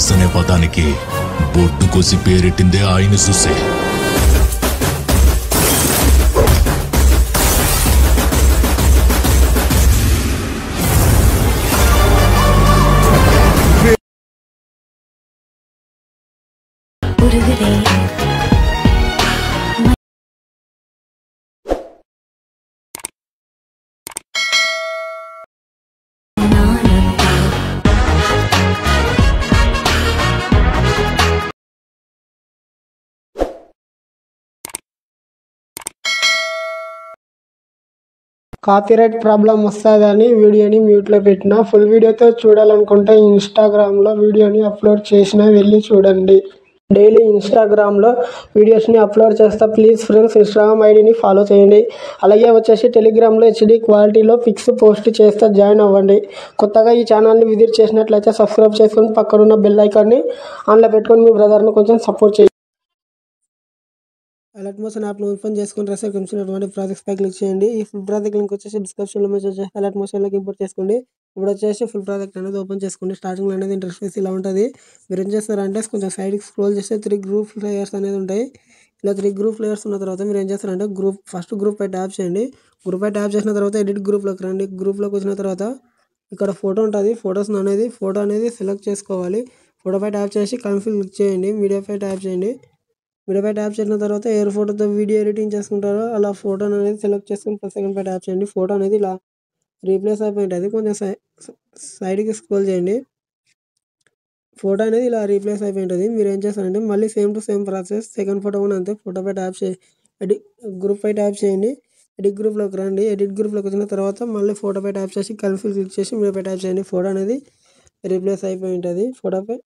Boss అనే పదానికి బొట్టు కోసి పేరెట్టిందే ఆయన చూసే. కాపీరైట్ ప్రాబ్లం వస్తుందని వీడియోని మ్యూట్లో పెట్టిన. ఫుల్ వీడియోతో చూడాలనుకుంటే ఇన్స్టాగ్రామ్లో వీడియోని అప్లోడ్ చేసిన వెళ్ళి చూడండి. డైలీ ఇన్స్టాగ్రామ్లో వీడియోస్ని అప్లోడ్ చేస్తా. ప్లీజ్ ఫ్రెండ్స్ ఇన్స్టాగ్రామ్ ఐడిని ఫాలో చేయండి. అలాగే వచ్చేసి టెలిగ్రామ్లో హెచ్డి క్వాలిటీలో పిక్స్ పోస్ట్ చేస్తా, జాయిన్ అవ్వండి. కొత్తగా ఈ ఛానల్ని విజిట్ చేసినట్లయితే సబ్స్క్రైబ్ చేసుకొని పక్కనున్న బెల్ ఐకాన్ని ఆన్లో పెట్టుకొని మీ బ్రదర్ని కొంచెం సపోర్ట్ చేయండి. అలర్ట్ మోషన్ యాప్ను ఓపెన్ చేసుకుని రసెక్కించినటువంటి ప్రాజెక్ట్స్ పై క్లిక్ చేయండి. ఈ ఫుల్ ప్రాజెక్ట్ లింక్ వచ్చేసి డిస్క్రిప్షన్లో మెసేజ్ చేసి అలర్ట్ మోషన్లోకి ఇంపోర్ట్ చేసుకోండి. ఇప్పుడు వచ్చేసి ఫుల్ ప్రాజెక్ట్ అనేది ఓపెన్ చేసుకోండి. స్టార్టింగ్లో అనేది ఇంటర్ఫేస్ ఇలా ఉంటుంది. మీరు ఏం చేస్తారంటే కొంచెం సైడ్కి స్క్రోల్ చేస్తే 3 గ్రూప్ లేయర్స్ అనేది ఉంటాయి. ఇలా 3 గ్రూప్ లేయర్స్ ఉన్న తర్వాత మీరు ఏం చేస్తారంటే ఫస్ట్ గ్రూప్ పై ట్యాప్ చేయండి. గ్రూప్ పై ట్యాప్ చేసిన తర్వాత ఎడిట్ గ్రూప్లోకి రండి. గ్రూప్లోకి వచ్చిన తర్వాత ఇక్కడ ఫోటో ఉంటుంది. ఫోటో అనేది సెలెక్ట్ చేసుకోవాలి. ఫోటో పై ట్యాప్ చేసి కన్ఫిల్ క్లిక్ చేయండి. మీడియా పై ట్యాప్ చేయండి. మీడియా పై ట్యాప్ చేసిన తర్వాత ఏ ఫోటోతో వీడియో ఎడిటింగ్ చేసుకుంటారో అలా ఫోటో అనేది సెలెక్ట్ చేసుకుని సెకండ్ పై ట్యాప్ చేయండి. ఫోటో అనేది ఇలా రీప్లేస్ అయిపోయింటుంది. కొంచెం సైడ్కి స్క్రోల్ చేయండి. ఫోటో అనేది ఇలా రీప్లేస్ అయిపోయింటుంది. మీరు ఏం చేస్తారంటే మళ్ళీ same to same process second photo కూడా అంతే. ఫోటో పై ట్యాప్ చేయండి. గ్రూప్ పై ట్యాప్ చేయండి. ఎడిట్ గ్రూప్లోకి రండి. ఎడిట్ గ్రూప్లోకి వచ్చిన తర్వాత మళ్ళీ ఫోటో పై ట్యాప్ చేసి కన్ఫిల్ క్లిక్ చేసి మీడియా పై ట్యాప్ చేయండి. ఫోటో అనేది రీప్లేస్ అయిపోయి ఉంటుంది. ఫోటోపై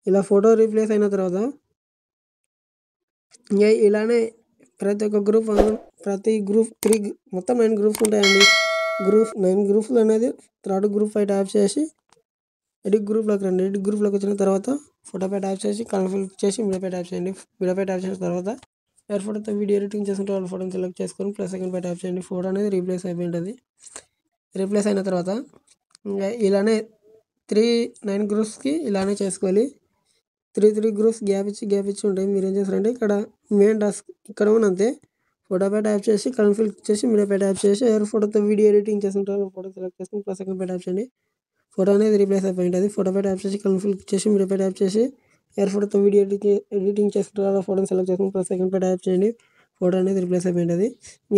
ఇలా ఫోటో రీప్లేస్ అయిన తర్వాత ఇలానే ప్రతి ఒక్క గ్రూప్ 3 మొత్తం 9 గ్రూప్స్ ఉంటాయండి. 9 గ్రూప్స్ అనేది థర్డ్ గ్రూప్ పై ట్యాప్ చేసి ఎడిట్ గ్రూప్లోకి రండి. ఎడిట్ గ్రూప్లోకి వచ్చిన తర్వాత ఫోటో పై ట్యాప్ చేసి కన్ఫిల్ చేసి మీడియా పై ట్యాప్ చేయండి. మీడియా పై ట్యాప్ చేసిన తర్వాత ఎవరి ఫోటోతో వీడియో ఎడిటింగ్ చేసుకుంటే వాళ్ళ ఫోటోని సెలెక్ట్ చేసుకొని సెకండ్ పై ట్యాప్ చేయండి. ఫోటో అనేది రీప్లేస్ అయిపోయి ఉంటుంది. రీప్లేస్ అయిన తర్వాత ఇంకా ఇలానే 9 గ్రూప్స్కి ఇలానే చేసుకోవాలి. 3 గ్రూప్స్ గ్యాప్ ఇచ్చి ఉంటాయి. మీరు ఏం చేస్తారంటే ఇక్కడ మెయిన్ టాస్క్ ఇక్కడ అంతే. ఫోటో పై ట్యాప్ చేసి కన్ఫిల్ చేసి మీడియా పై ట్యాప్ చేసి ఎవరి ఫోటోతో వీడియో ఎడిటింగ్ చేస్తుంటారో ఫోటో సెలెక్ట్ చేసుకుని సెకండ్ పై ట్యాప్ చేయండి. ఫోటో అనేది రీప్లేస్ అయిపోయి ఉంటుంది. ఫోటో పై ట్యాప్ చేసి కన్ఫిల్ చేసి మీడియా పై ట్యాప్ చేసి ఎవరి ఫోటోతో వీడియో ఎడిటింగ్ చేస్తుంటారో ఫోటోని సెలెక్ట్ చేసుకుని సెకండ్ పై ట్యాప్ చేయండి. ఫోటో అనేది రీప్లేస్ అయిపోయి ఉంటుంది.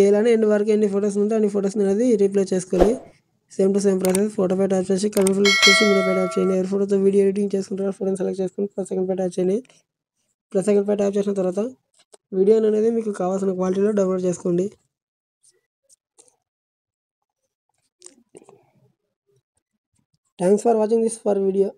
ఇలానే ఎండ్ వరకు ఎన్ని ఫోటోస్ ఉంటే అన్ని ఫోటోస్ అనేది రీప్లేస్ చేసుకోవాలి. Same to same process. Photo పై ట్యాప్ చేసి కన్ఫిల్ చేసి మీడియా పై ట్యాప్ చేయండి. ఎవరి ఫోటోతో వీడియో ఎడిటింగ్ చేసుకుంటారో ఫోటోని సెలెక్ట్ చేసుకుని సెకండ్ పై ట్యాప్ చేయండి. సెకండ్ పై ట్యాప్ చేసిన తర్వాత వీడియో అనేది మీకు కావాల్సిన క్వాలిటీలో డౌన్లోడ్ చేసుకోండి. Thanks for watching this video.